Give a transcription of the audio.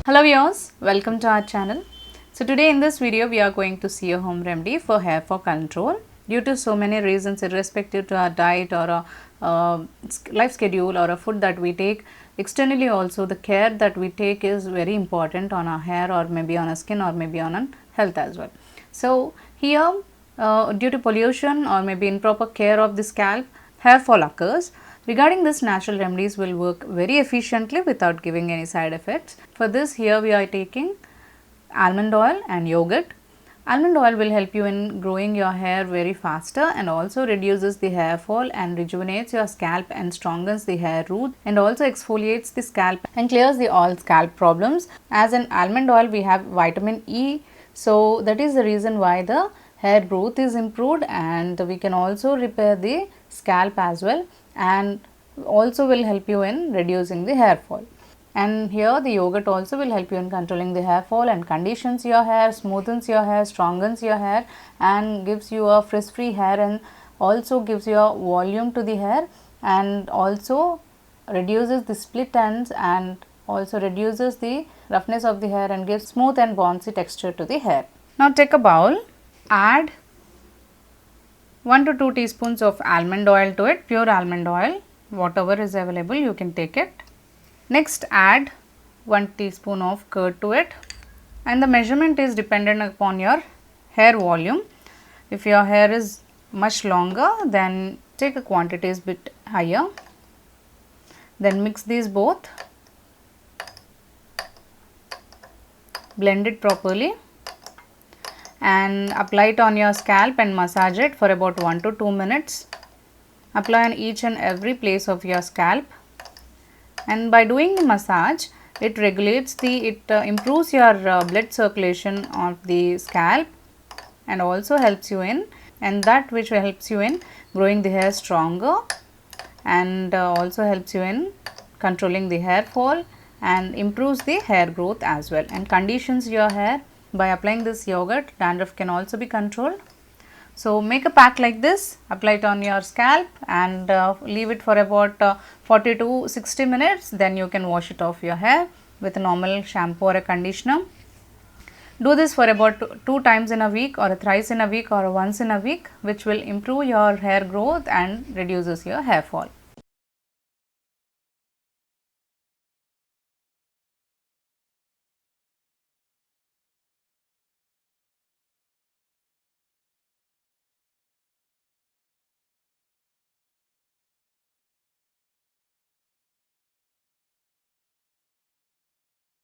Hello viewers, welcome to our channel. So today in this video we are going to see a home remedy for hair fall control. Due to so many reasons, irrespective to our diet or a life schedule or a food that we take, externally also the care that we take is very important on our hair or maybe on our skin or maybe on our health as well. So here due to pollution or maybe improper care of the scalp, hair fall occurs. Regarding this, natural remedies will work very efficiently without giving any side effects. For this, here we are taking almond oil and yogurt. Almond oil will help you in growing your hair very faster and also reduces the hair fall and rejuvenates your scalp and strengthens the hair root and also exfoliates the scalp and clears the all scalp problems. As in almond oil, we have vitamin E, so that is the reason why the hair growth is improved, and we can also repair the scalp as well, and also will help you in reducing the hair fall. And here the yogurt also will help you in controlling the hair fall and conditions your hair, smoothens your hair, strengthens your hair and gives you a frizz free hair, and also gives you a volume to the hair and also reduces the split ends and also reduces the roughness of the hair and gives smooth and bouncy texture to the hair. Now take a bowl, add 1 to 2 teaspoons of almond oil to it, pure almond oil, whatever is available you can take it. Next add 1 teaspoon of curd to it, and the measurement is dependent upon your hair volume. If your hair is much longer, then take a quantity is bit higher. Then mix these both, blend it properly and apply it on your scalp and massage it for about 1 to 2 minutes. Apply on each and every place of your scalp, and by doing the massage it regulates improves your blood circulation of the scalp and also helps you in, and that which helps you in growing the hair stronger and also helps you in controlling the hair fall and improves the hair growth as well and conditions your hair. By applying this yogurt, dandruff can also be controlled. So make a pack like this, apply it on your scalp and leave it for about 40 to 60 minutes. Then you can wash it off your hair with a normal shampoo or a conditioner. Do this for about 2 times in a week or thrice in a week or once in a week, which will improve your hair growth and reduces your hair fall.